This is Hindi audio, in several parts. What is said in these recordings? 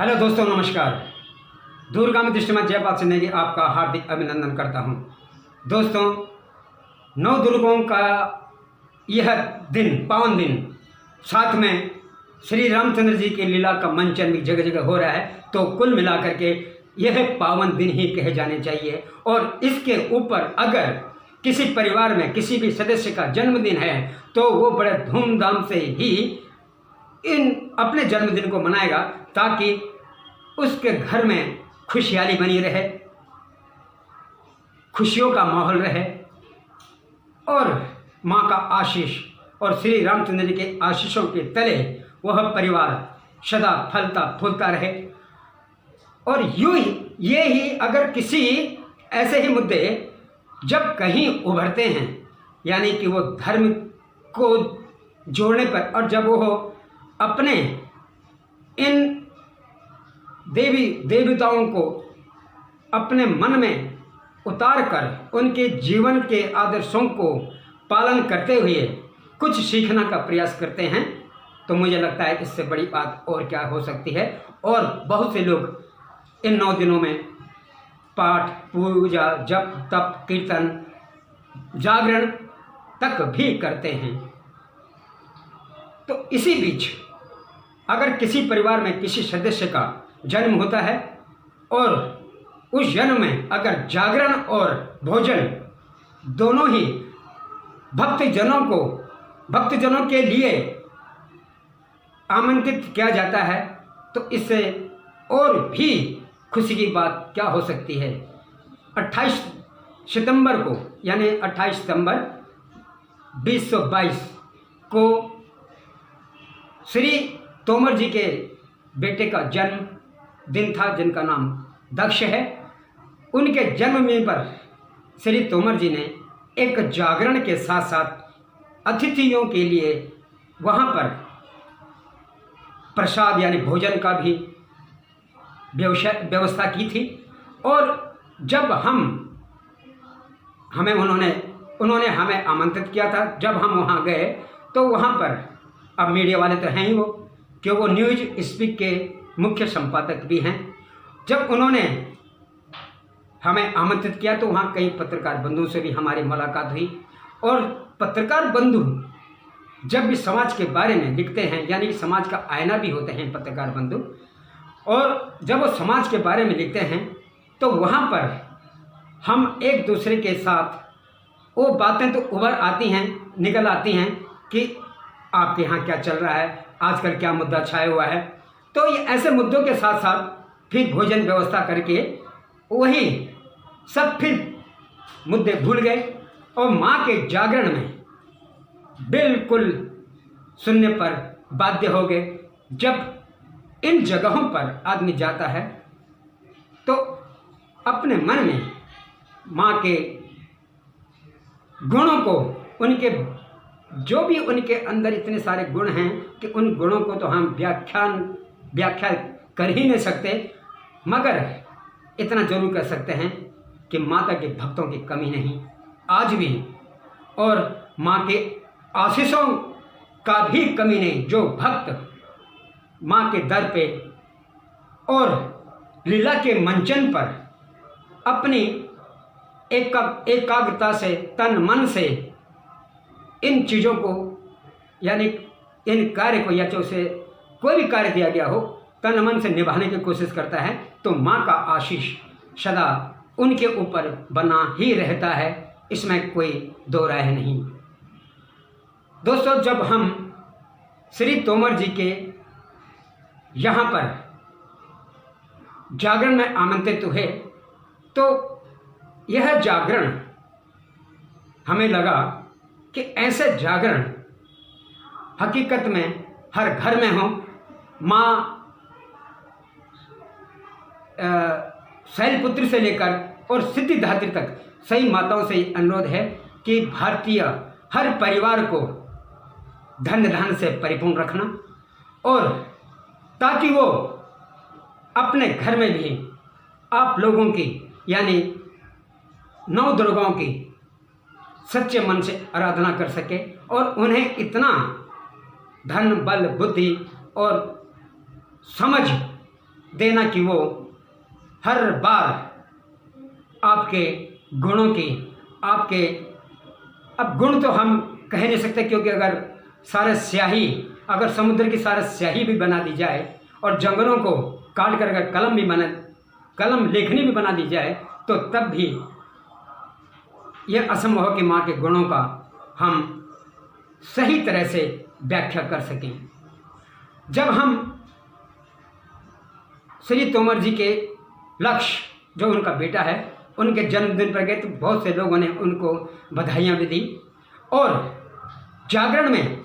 हेलो दोस्तों, नमस्कार। दूरगामी दृष्टि में जयपाल सिन्हा जी आपका हार्दिक अभिनंदन करता हूं। दोस्तों, 9 दुर्गों का यह दिन, पावन दिन, साथ में श्री रामचंद्र जी की लीला का मंचन भी जगह जगह हो रहा है। तो कुल मिलाकर के यह पावन दिन ही कहे जाने चाहिए। और इसके ऊपर अगर किसी परिवार में किसी भी सदस्य का जन्मदिन है तो वो बड़े धूमधाम से ही इन अपने जन्मदिन को मनाएगा, ताकि उसके घर में खुशहाली बनी रहे, खुशियों का माहौल रहे और माँ का आशीष और श्री रामचंद्र जी के आशीषों के तले वह परिवार सदा फलता फूलता रहे। और यूँ ही ये ही अगर किसी ऐसे ही मुद्दे जब कहीं उभरते हैं, यानी कि वो धर्म को जोड़ने पर, और जब वो अपने इन देवी देवताओं को अपने मन में उतार कर उनके जीवन के आदर्शों को पालन करते हुए कुछ सीखने का प्रयास करते हैं, तो मुझे लगता है इससे बड़ी बात और क्या हो सकती है। और बहुत से लोग इन 9 दिनों में पाठ, पूजा, जप, तप, कीर्तन, जागरण तक भी करते हैं। तो इसी बीच अगर किसी परिवार में किसी सदस्य का जन्म होता है और उस जन्म में अगर जागरण और भोजन दोनों ही भक्तजनों के लिए आमंत्रित किया जाता है, तो इससे और भी खुशी की बात क्या हो सकती है। 28 सितंबर को, यानी 28 सितंबर 2022 को श्री तोमर जी के बेटे का जन्म दिन था, जिनका नाम दक्ष है। उनके जन्मदिन पर श्री तोमर जी ने एक जागरण के साथ साथ अतिथियों के लिए वहाँ पर प्रसाद यानी भोजन का भी व्यवस्था की थी। और जब उन्होंने हमें आमंत्रित किया था, जब हम वहाँ गए तो वहाँ पर, अब मीडिया वाले तो हैं ही कि वो न्यूज़ स्पीक के मुख्य संपादक भी हैं। जब उन्होंने हमें आमंत्रित किया तो वहाँ कई पत्रकार बंधुओं से भी हमारी मुलाकात हुई। और पत्रकार बंधु जब भी समाज के बारे में लिखते हैं, यानी कि समाज का आईना भी होते हैं पत्रकार बंधु, और जब वो समाज के बारे में लिखते हैं तो वहाँ पर हम एक दूसरे के साथ वो बातें तो उभर आती हैं, निकल आती हैं कि आपके यहाँ क्या चल रहा है, आजकल क्या मुद्दा छाया हुआ है। तो ये ऐसे मुद्दों के साथ साथ फिर भोजन व्यवस्था करके वही सब फिर मुद्दे भूल गए और माँ के जागरण में बिल्कुल सुनने पर बाध्य हो गए। जब इन जगहों पर आदमी जाता है तो अपने मन में माँ के गुणों को, उनके जो भी उनके अंदर इतने सारे गुण हैं कि उन गुणों को तो हम व्याख्या कर ही नहीं सकते, मगर इतना जरूर कर सकते हैं कि माता के भक्तों की कमी नहीं आज भी, और माँ के आशीषों का भी कमी नहीं। जो भक्त माँ के दर पे और लीला के मंचन पर अपनी एकाग्रता से, तन मन से इन चीज़ों को, यानी इन कार्य को, या जो से कोई भी कार्य दिया गया हो, तन मन से निभाने की कोशिश करता है, तो माँ का आशीष सदा उनके ऊपर बना ही रहता है। इसमें कोई दो राय नहीं। दोस्तों, जब हम श्री तोमर जी के यहाँ पर जागरण में आमंत्रित हुए तो यह जागरण हमें लगा कि ऐसे जागरण हकीकत में हर घर में हो। माँ शैलपुत्री से लेकर और सिद्धिदात्री तक सही माताओं से अनुरोध है कि भारतीय हर परिवार को धन धान से परिपूर्ण रखना, और ताकि वो अपने घर में भी आप लोगों की, यानी 9 दुर्गाओं की सच्चे मन से आराधना कर सके और उन्हें इतना धन, बल, बुद्धि और समझ देना कि वो हर बार आपके गुणों की, आपके, अब गुण तो हम कह नहीं सकते, क्योंकि अगर सारे स्याही, अगर समुद्र की सारा स्याही भी बना दी जाए और जंगलों को काट कर अगर कलम लेखनी भी बना दी जाए, तो तब भी यह असंभव कि माँ के गुणों का हम सही तरह से व्याख्या कर सकें। जब हम श्री तोमर जी के लक्ष्य, जो उनका बेटा है, उनके जन्मदिन पर गए तो बहुत से लोगों ने उनको बधाइयाँ भी दी और जागरण में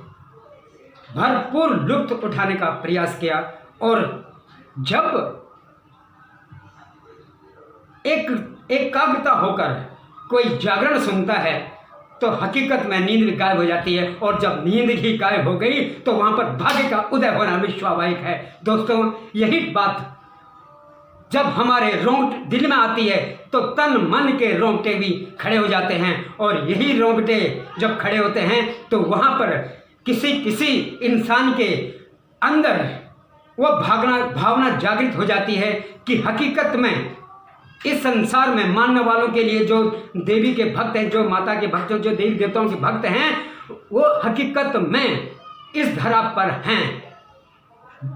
भरपूर लुत्फ उठाने का प्रयास किया। और जब एकाग्रता होकर कोई जागरण सुनता है तो हकीकत में नींद भी गायब हो जाती है, और जब नींद ही गायब हो गई तो वहाँ पर भाग्य का उदय होना भी स्वाभाविक है। दोस्तों, यही बात जब हमारे रोंगटे दिल में आती है तो तन मन के रोंगटे भी खड़े हो जाते हैं, और यही रोंगटे जब खड़े होते हैं तो वहाँ पर किसी इंसान के अंदर वो भावना जागृत हो जाती है कि हकीकत में इस संसार में मानने वालों के लिए, जो देवी के भक्त हैं, जो माता के भक्त, जो देवी देवताओं के भक्त हैं, वो हकीकत में इस धरा पर हैं।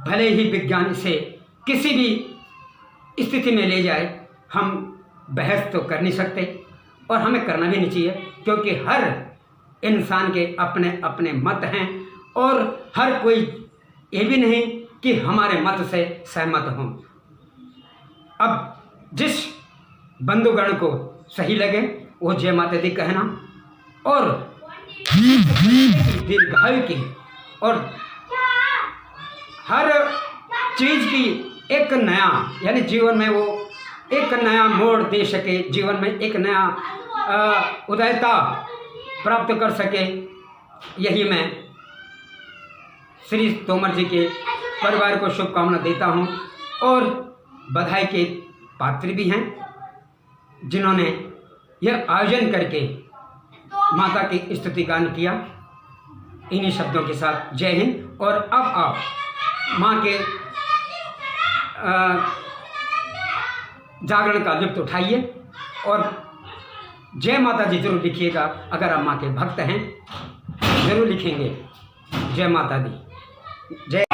भले ही विज्ञान इसे किसी भी स्थिति में ले जाए, हम बहस तो कर नहीं सकते और हमें करना भी नहीं चाहिए, क्योंकि हर इंसान के अपने अपने मत हैं और हर कोई ये भी नहीं कि हमारे मत से सहमत हों। अब जिस बंधुगण को सही लगे वो जय माता दी कहना, और दीर्घायु की और हर चीज़ की एक नया, यानी जीवन में वो एक नया मोड़ दे सके, जीवन में एक नया उदयता प्राप्त कर सके, यही मैं श्री तोमर जी के परिवार को शुभकामना देता हूँ। और बधाई के पात्र भी हैं जिन्होंने यह आयोजन करके माता की स्तुति गान किया। इन्हीं शब्दों के साथ जय हिंद। और अब आप माँ के जागरण का लुत्फ उठाइए और जय माता जी जरूर लिखिएगा। अगर आप माँ के भक्त हैं जरूर लिखेंगे जय माता दी। जय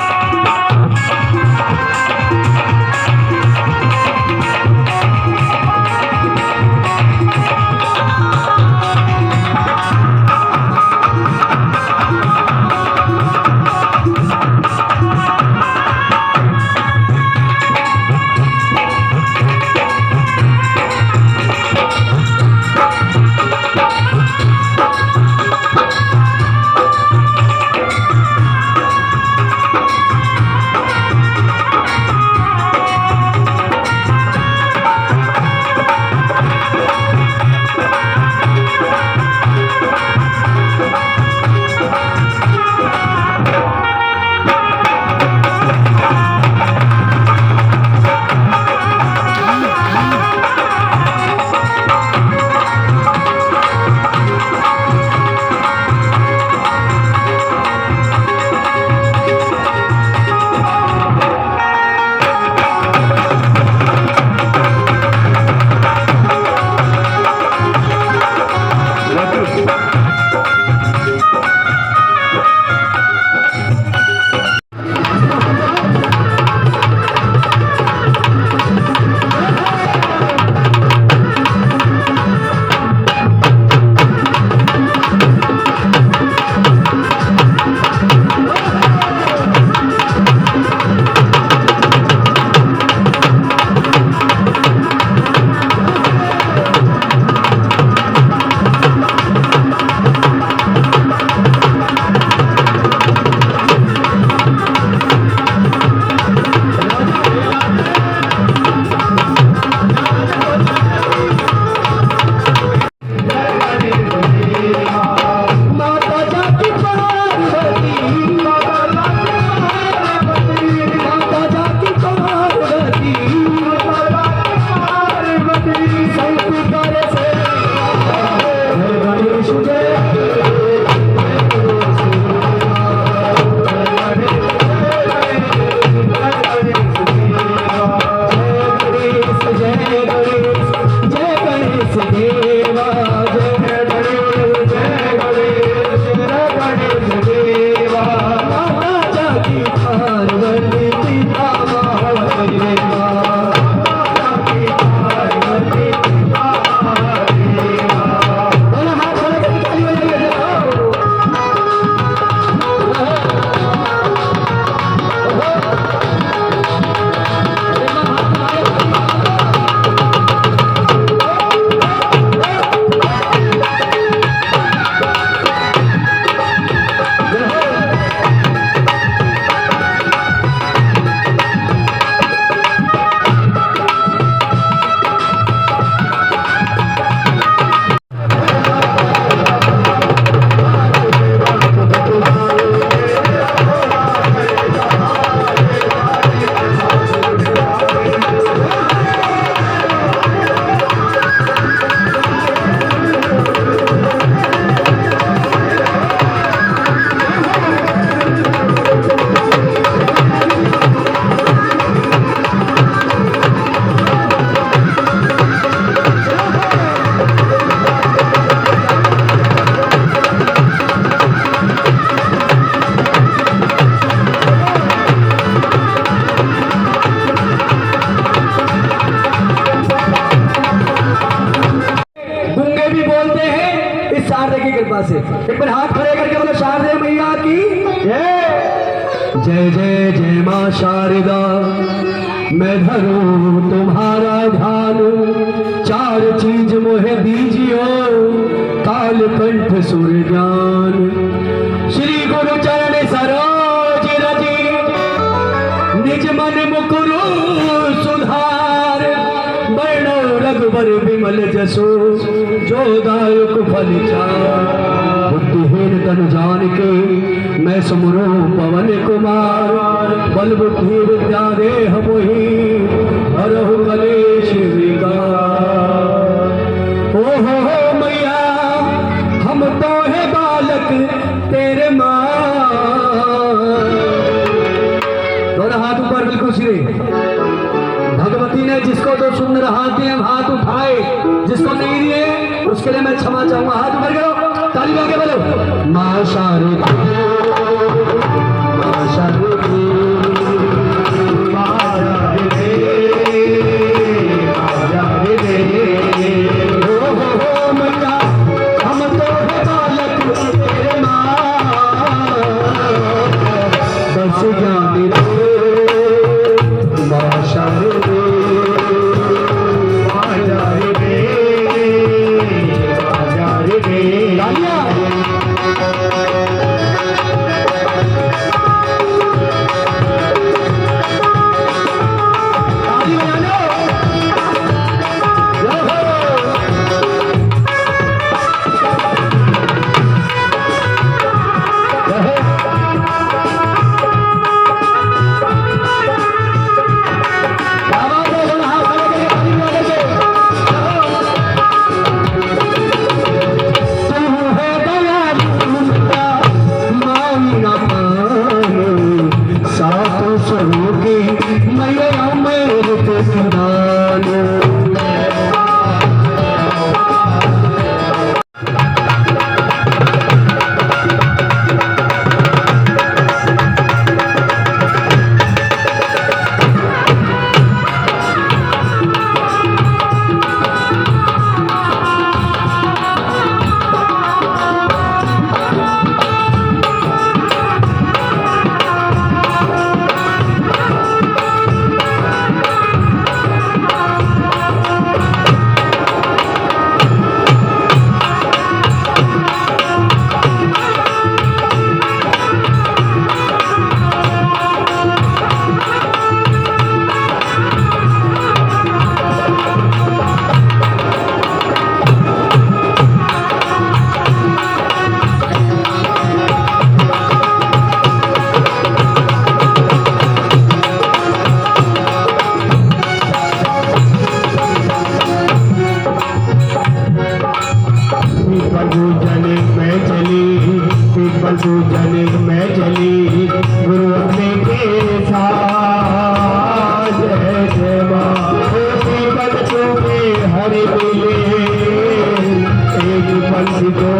देवा जय गणेश देवा राजा की पार्वती पिता महादेवा राजा की पार्वती पिता महादेवा। बोलो हाथ खोले के ताली बजाइए शारदे की कृपा से। एक बार हाथ खड़े करके बोलो शारदे मैया की जय। जय जय जय माँ शारदा मैं धरूं तुम्हारा ध्यान, चार चीज मोहे दीजियो काल कंठ सुर ज्ञान। श्री गुरु चरण सरोज रजी निज मन मुकुरु सुधार, वर्णो रघुबर विमल जसो जो दायक फल चार। बुद्धिहीन तन जान के मैं सुमरो पवन कुमार, बल बुद्धि विद्या देह मोहि हरहु कलेश विकार। ओ हो मैया हम तो है बालक तेरे माँ। दोनों हाथ ऊपर बिल्कुल सीधे। भगवती ने जिसको दो सुंदर हाथ दिए हाथ उठाए, जिसको नहीं दिए उसके लिए मैं क्षमा चाहूंगा। हाथ ऊपर करो, ताली बजा के बोलो माँ शारदा माँ शारदा पूजन में चली गुरु अपने के साथ। जय जय माँ हरि मिले किसी को